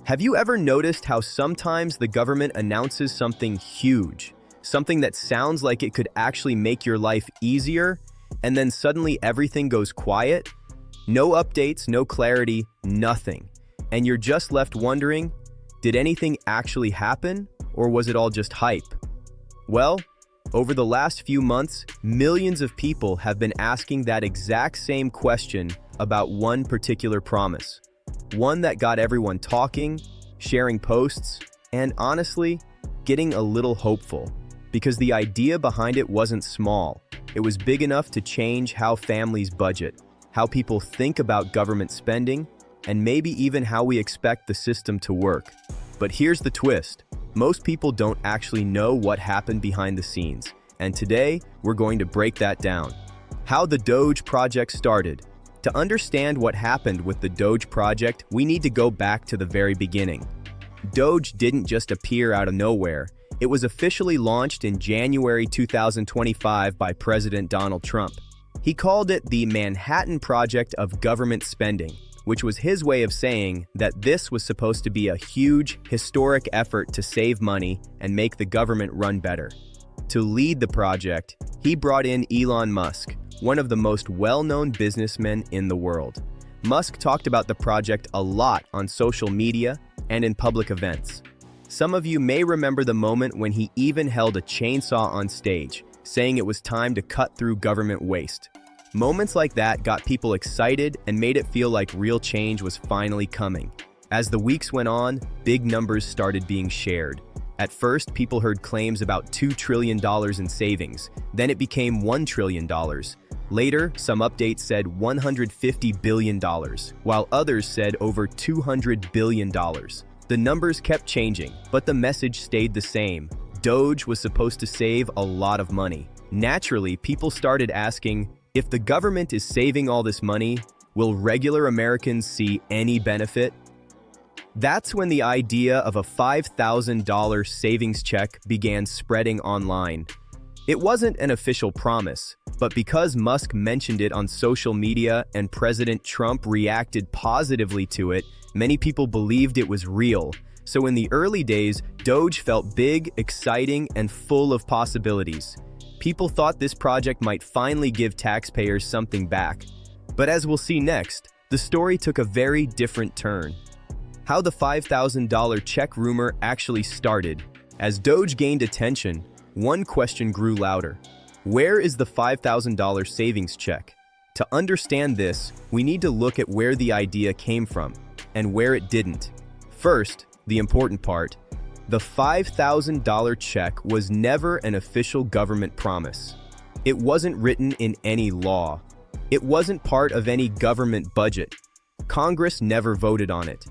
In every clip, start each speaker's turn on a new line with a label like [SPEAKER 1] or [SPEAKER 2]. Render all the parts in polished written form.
[SPEAKER 1] Have you ever noticed how sometimes the government announces something huge, something that sounds like it could actually make your life easier, and then suddenly everything goes quiet? No updates, no clarity, nothing. And you're just left wondering, did anything actually happen, or was it all just hype? Well, over the last few months, millions of people have been asking that exact same question about one particular promise. One that got everyone talking, sharing posts, and honestly, getting a little hopeful. Because the idea behind it wasn't small. It was big enough to change how families budget, how people think about government spending, and maybe even how we expect the system to work. But here's the twist. Most people don't actually know what happened behind the scenes. And today, we're going to break that down. How the DOGE project started. To understand what happened with the DOGE project, we need to go back to the very beginning. DOGE didn't just appear out of nowhere. It was officially launched in January 2025 by President Donald Trump. He called it the Manhattan Project of Government Spending, which was his way of saying that this was supposed to be a huge, historic effort to save money and make the government run better. To lead the project, he brought in Elon Musk, one of the most well-known businessmen in the world. Musk talked about the project a lot on social media and in public events. Some of you may remember the moment when he even held a chainsaw on stage, saying it was time to cut through government waste. Moments like that got people excited and made it feel like real change was finally coming. As the weeks went on, big numbers started being shared. At first, people heard claims about $2 trillion in savings. Then it became $1 trillion. Later, some updates said $150 billion, while others said over $200 billion. The numbers kept changing, but the message stayed the same. DOGE was supposed to save a lot of money. Naturally, people started asking, if the government is saving all this money, will regular Americans see any benefit? That's when the idea of a $5,000 savings check began spreading online. It wasn't an official promise, but because Musk mentioned it on social media and President Trump reacted positively to it, many people believed it was real. So in the early days, DOGE felt big, exciting, and full of possibilities. People thought this project might finally give taxpayers something back. But as we'll see next, the story took a very different turn. How the $5,000 check rumor actually started. As DOGE gained attention, one question grew louder. Where is the $5,000 savings check? To understand this, we need to look at where the idea came from and where it didn't. First, the important part. The $5,000 check was never an official government promise. It wasn't written in any law. It wasn't part of any government budget. Congress never voted on it.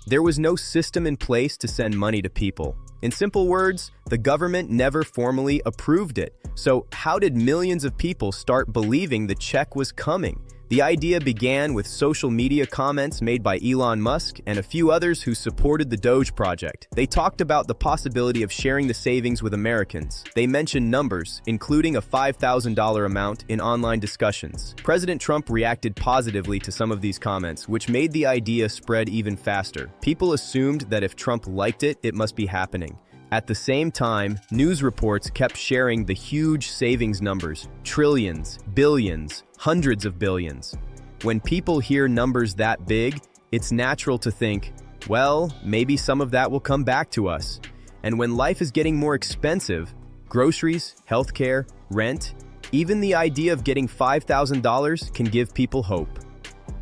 [SPEAKER 1] There was no system in place to send money to people. In simple words, the government never formally approved it. So how did millions of people start believing the check was coming? The idea began with social media comments made by Elon Musk and a few others who supported the DOGE project. They talked about the possibility of sharing the savings with Americans. They mentioned numbers, including a $5,000 amount in online discussions. President Trump reacted positively to some of these comments, which made the idea spread even faster. People assumed that if Trump liked it, it must be happening. At the same time, news reports kept sharing the huge savings numbers, trillions, billions, hundreds of billions. When people hear numbers that big, it's natural to think, well, maybe some of that will come back to us. And when life is getting more expensive, groceries, healthcare, rent, even the idea of getting $5,000 can give people hope.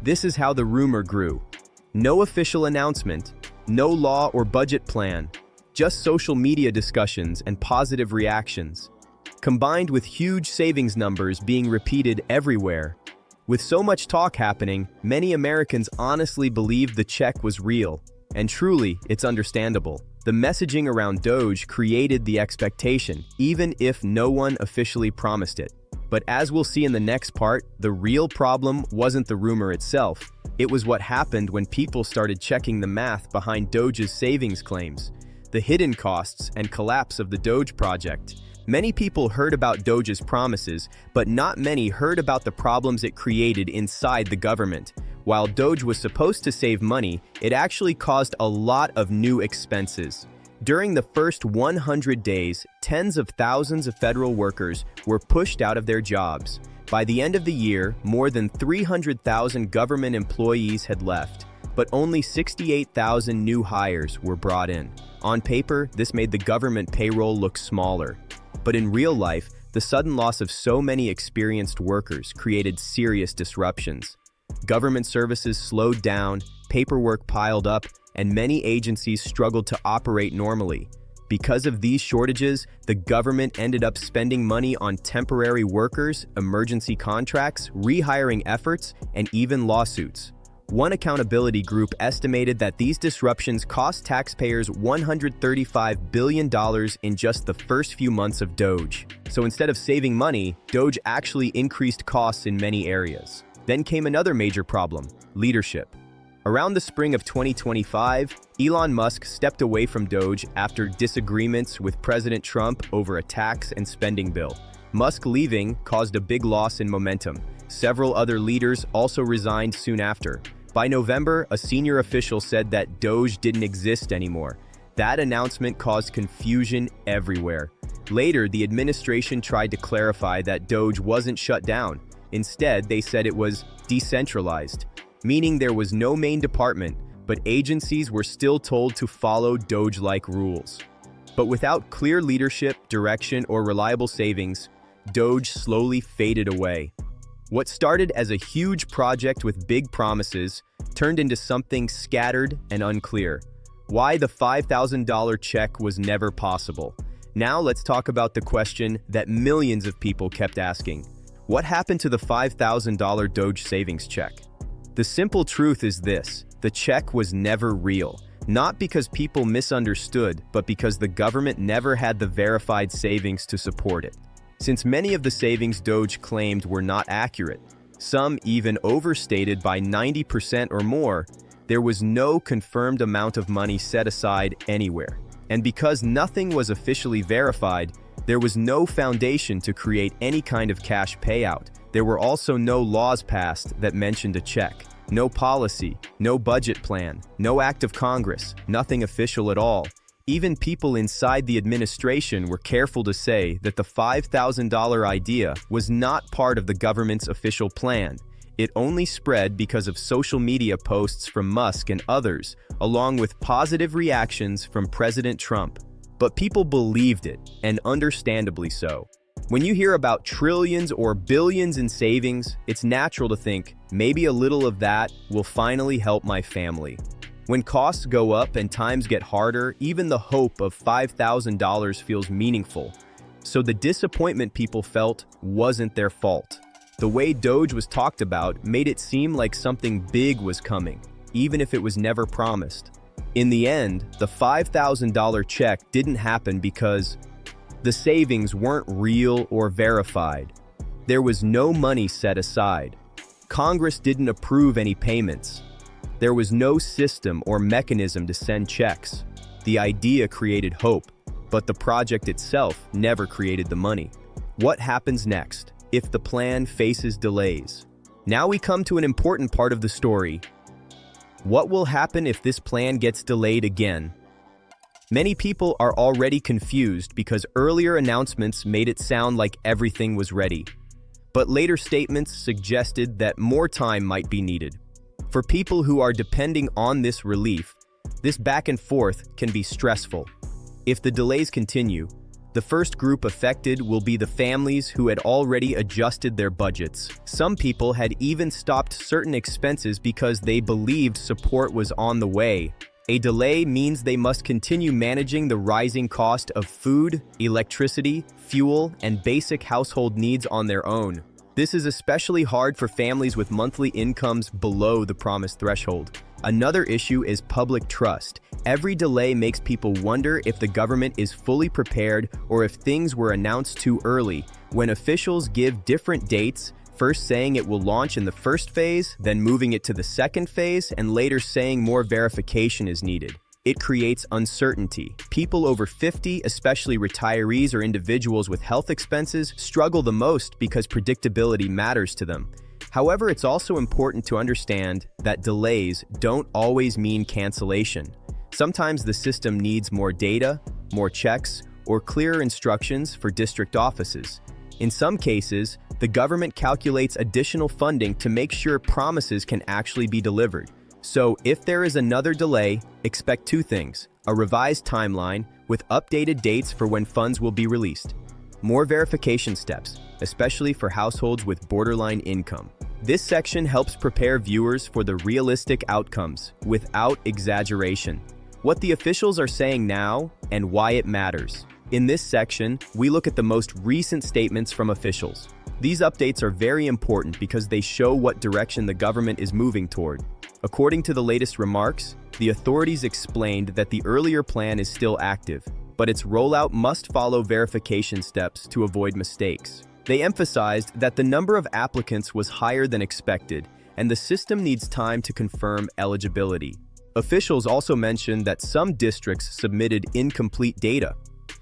[SPEAKER 1] This is how the rumor grew. No official announcement, no law or budget plan, just social media discussions and positive reactions, combined with huge savings numbers being repeated everywhere. With so much talk happening, many Americans honestly believed the check was real. And truly, it's understandable. The messaging around DOGE created the expectation, even if no one officially promised it. But as we'll see in the next part, the real problem wasn't the rumor itself. It was what happened when people started checking the math behind DOGE's savings claims. The hidden costs and collapse of the DOGE project. Many people heard about DOGE's promises, but not many heard about the problems it created inside the government. While DOGE was supposed to save money, it actually caused a lot of new expenses. During the first 100 days, tens of thousands of federal workers were pushed out of their jobs. By the end of the year, more than 300,000 government employees had left, but only 68,000 new hires were brought in. On paper, this made the government payroll look smaller. But in real life, the sudden loss of so many experienced workers created serious disruptions. Government services slowed down, paperwork piled up, and many agencies struggled to operate normally. Because of these shortages, the government ended up spending money on temporary workers, emergency contracts, rehiring efforts, and even lawsuits. One accountability group estimated that these disruptions cost taxpayers $135 billion in just the first few months of DOGE. So instead of saving money, DOGE actually increased costs in many areas. Then came another major problem: leadership. Around the spring of 2025, Elon Musk stepped away from DOGE after disagreements with President Trump over a tax and spending bill. Musk leaving caused a big loss in momentum. Several other leaders also resigned soon after. By November, a senior official said that DOGE didn't exist anymore. That announcement caused confusion everywhere. Later, the administration tried to clarify that DOGE wasn't shut down. Instead, they said it was decentralized, meaning there was no main department, but agencies were still told to follow DOGE-like rules. But without clear leadership, direction, or reliable savings, DOGE slowly faded away. What started as a huge project with big promises turned into something scattered and unclear. Why the $5,000 check was never possible. Now let's talk about the question that millions of people kept asking. What happened to the $5,000 DOGE savings check? The simple truth is this: the check was never real. Not because people misunderstood, but because the government never had the verified savings to support it. Since many of the savings DOGE claimed were not accurate, some even overstated by 90% or more, there was no confirmed amount of money set aside anywhere. And because nothing was officially verified, there was no foundation to create any kind of cash payout. There were also no laws passed that mentioned a check. No policy, no budget plan, no act of Congress, nothing official at all. Even people inside the administration were careful to say that the $5,000 idea was not part of the government's official plan. It only spread because of social media posts from Musk and others, along with positive reactions from President Trump. But people believed it, and understandably so. When you hear about trillions or billions in savings, it's natural to think, maybe a little of that will finally help my family. When costs go up and times get harder, even the hope of $5,000 feels meaningful. So the disappointment people felt wasn't their fault. The way DOGE was talked about made it seem like something big was coming, even if it was never promised. In the end, the $5,000 check didn't happen because the savings weren't real or verified. There was no money set aside. Congress didn't approve any payments. There was no system or mechanism to send checks. The idea created hope, but the project itself never created the money. What happens next if the plan faces delays? Now we come to an important part of the story. What will happen if this plan gets delayed again? Many people are already confused because earlier announcements made it sound like everything was ready. But later statements suggested that more time might be needed. For people who are depending on this relief, this back and forth can be stressful. If the delays continue, the first group affected will be the families who had already adjusted their budgets. Some people had even stopped certain expenses because they believed support was on the way. A delay means they must continue managing the rising cost of food, electricity, fuel, and basic household needs on their own. This is especially hard for families with monthly incomes below the promised threshold. Another issue is public trust. Every delay makes people wonder if the government is fully prepared or if things were announced too early. When officials give different dates, first saying it will launch in the first phase, then moving it to the second phase, and later saying more verification is needed, it creates uncertainty. People over 50, especially retirees or individuals with health expenses, struggle the most because predictability matters to them. However, it's also important to understand that delays don't always mean cancellation. Sometimes the system needs more data, more checks, or clearer instructions for district offices. In some cases, the government calculates additional funding to make sure promises can actually be delivered. So, if there is another delay, expect two things: a revised timeline with updated dates for when funds will be released. More verification steps, especially for households with borderline income. This section helps prepare viewers for the realistic outcomes without exaggeration. What the officials are saying now and why it matters. In this section, we look at the most recent statements from officials. These updates are very important because they show what direction the government is moving toward. According to the latest remarks, the authorities explained that the earlier plan is still active, but its rollout must follow verification steps to avoid mistakes. They emphasized that the number of applicants was higher than expected, and the system needs time to confirm eligibility. Officials also mentioned that some districts submitted incomplete data.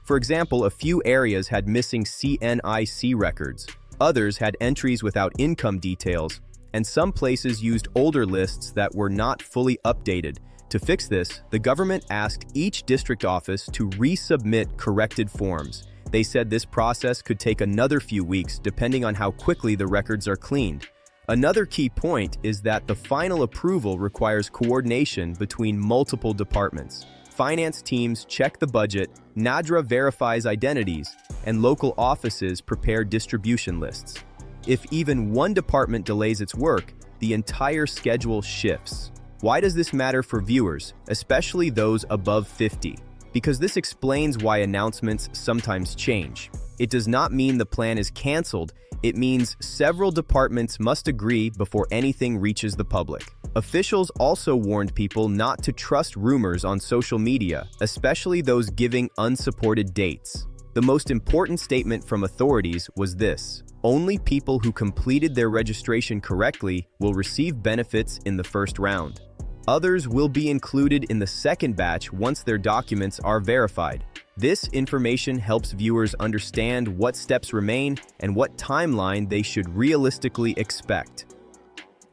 [SPEAKER 1] For example, a few areas had missing CNIC records, others had entries without income details, and some places used older lists that were not fully updated. To fix this, the government asked each district office to resubmit corrected forms. They said this process could take another few weeks depending on how quickly the records are cleaned. Another key point is that the final approval requires coordination between multiple departments. Finance teams check the budget, NADRA verifies identities, and local offices prepare distribution lists. If even one department delays its work, the entire schedule shifts. Why does this matter for viewers, especially those above 50? Because this explains why announcements sometimes change. It does not mean the plan is canceled, it means several departments must agree before anything reaches the public. Officials also warned people not to trust rumors on social media, especially those giving unsupported dates. The most important statement from authorities was this: only people who completed their registration correctly will receive benefits in the first round. Others will be included in the second batch once their documents are verified. This information helps viewers understand what steps remain and what timeline they should realistically expect.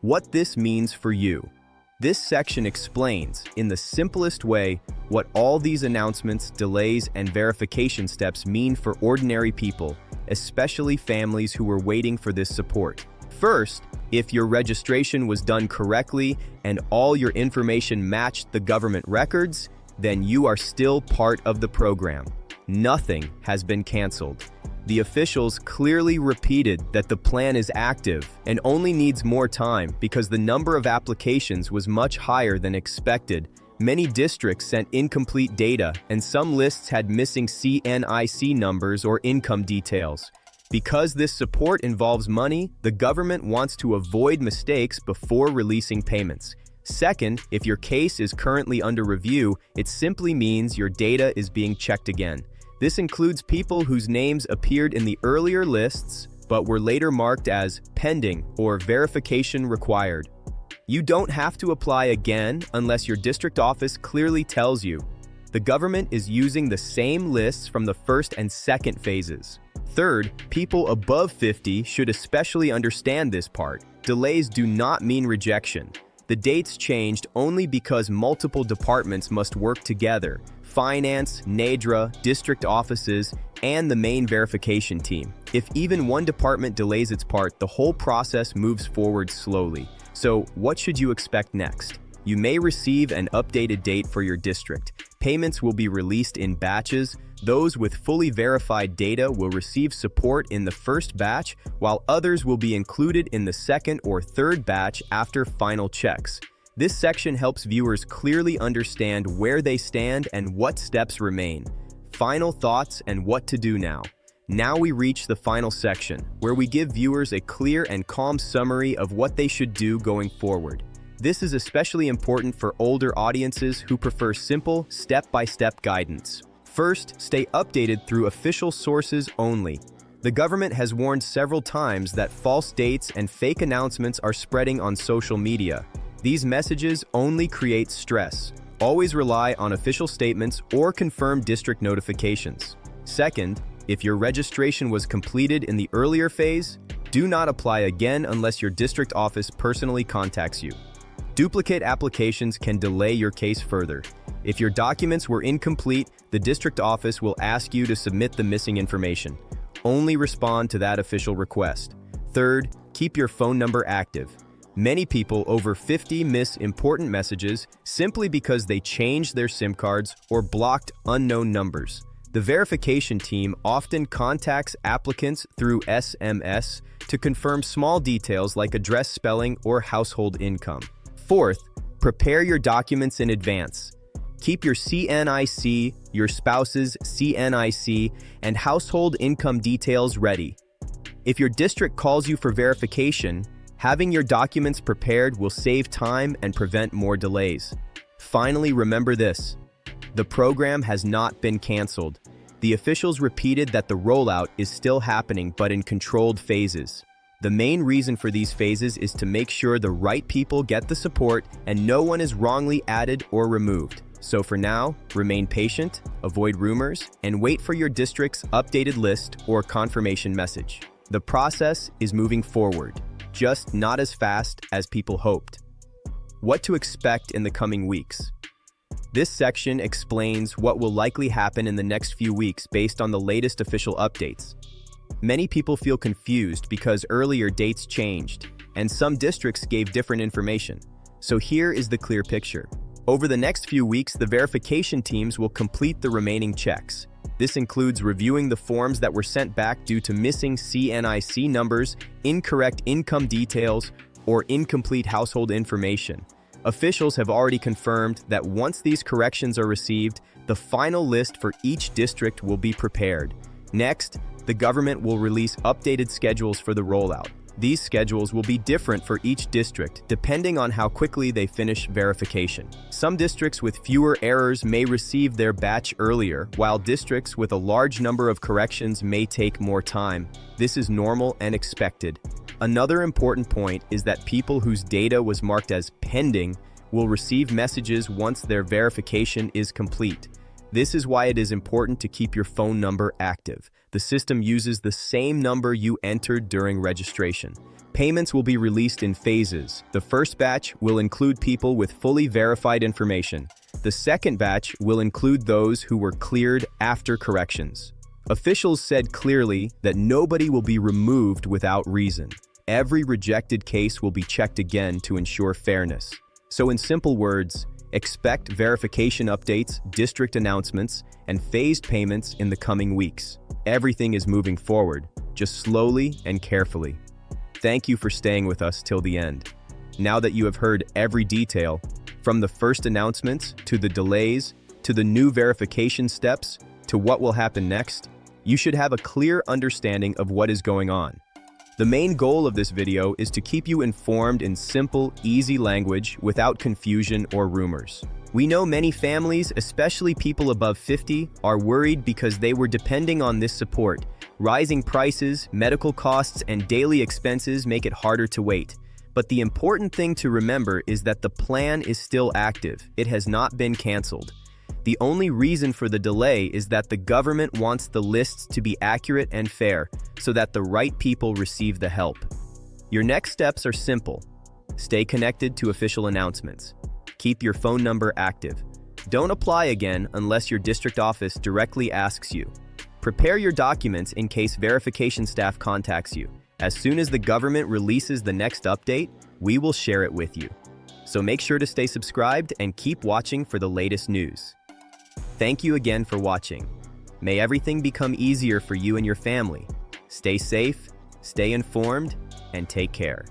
[SPEAKER 1] What this means for you. This section explains, in the simplest way, what all these announcements, delays, and verification steps mean for ordinary people, especially families who were waiting for this support. First, if your registration was done correctly and all your information matched the government records, then you are still part of the program. Nothing has been canceled. The officials clearly repeated that the plan is active and only needs more time because the number of applications was much higher than expected. Many districts sent incomplete data, and some lists had missing CNIC numbers or income details. Because this support involves money, the government wants to avoid mistakes before releasing payments. Second, if your case is currently under review, it simply means your data is being checked again. This includes people whose names appeared in the earlier lists but were later marked as pending or verification required. You don't have to apply again unless your district office clearly tells you. The government is using the same lists from the first and second phases. Third, people above 50 should especially understand this part. Delays do not mean rejection. The dates changed only because multiple departments must work together: finance, NADRA, district offices, and the main verification team. If even one department delays its part, the whole process moves forward slowly. So, what should you expect next? You may receive an updated date for your district. Payments will be released in batches. Those with fully verified data will receive support in the first batch, while others will be included in the second or third batch after final checks. This section helps viewers clearly understand where they stand and what steps remain. Final thoughts and what to do now. Now we reach the final section, where we give viewers a clear and calm summary of what they should do going forward. This is especially important for older audiences who prefer simple, step-by-step guidance. First, stay updated through official sources only. The government has warned several times that false dates and fake announcements are spreading on social media. These messages only create stress. Always rely on official statements or confirmed district notifications. Second, if your registration was completed in the earlier phase, Do not apply again unless your district office personally contacts you. Duplicate applications can delay your case further. If your documents were incomplete, the district office will ask you to submit the missing information. Only respond to that official request. Third, keep your phone number active. Many people over 50 miss important messages simply because they changed their SIM cards or blocked unknown numbers. The verification team often contacts applicants through SMS to confirm small details like address spelling or household income. Fourth, prepare your documents in advance. Keep your CNIC, your spouse's CNIC, and household income details ready. If your district calls you for verification, having your documents prepared will save time and prevent more delays. Finally, remember this: the program has not been canceled. The officials repeated that the rollout is still happening but in controlled phases. The main reason for these phases is to make sure the right people get the support and no one is wrongly added or removed. So for now, remain patient, avoid rumors, and wait for your district's updated list or confirmation message. The process is moving forward, just not as fast as people hoped. What to expect in the coming weeks? This section explains what will likely happen in the next few weeks based on the latest official updates. Many people feel confused because earlier dates changed, and some districts gave different information. So here is the clear picture. Over the next few weeks, the verification teams will complete the remaining checks. This includes reviewing the forms that were sent back due to missing CNIC numbers, incorrect income details, or incomplete household information. Officials have already confirmed that once these corrections are received, the final list for each district will be prepared. Next, the government will release updated schedules for the rollout. These schedules will be different for each district, depending on how quickly they finish verification. Some districts with fewer errors may receive their batch earlier, while districts with a large number of corrections may take more time. This is normal and expected. Another important point is that people whose data was marked as pending will receive messages once their verification is complete. This is why it is important to keep your phone number active. The system uses the same number you entered during registration. Payments will be released in phases. The first batch will include people with fully verified information. The second batch will include those who were cleared after corrections. Officials said clearly that nobody will be removed without reason. Every rejected case will be checked again to ensure fairness. So in simple words, expect verification updates, district announcements, and phased payments in the coming weeks. Everything is moving forward, just slowly and carefully. Thank you for staying with us till the end. Now that you have heard every detail, from the first announcements to the delays, to the new verification steps, to what will happen next, you should have a clear understanding of what is going on. The main goal of this video is to keep you informed in simple, easy language without confusion or rumors. We know many families, especially people above 50, are worried because they were depending on this support. Rising prices, medical costs, and daily expenses make it harder to wait. But the important thing to remember is that the plan is still active. It has not been canceled. The only reason for the delay is that the government wants the lists to be accurate and fair, so that the right people receive the help. Your next steps are simple. Stay connected to official announcements. Keep your phone number active. Don't apply again unless your district office directly asks you. Prepare your documents in case verification staff contacts you. As soon as the government releases the next update, we will share it with you. So make sure to stay subscribed and keep watching for the latest news. Thank you again for watching. May everything become easier for you and your family. Stay safe, stay informed, and take care.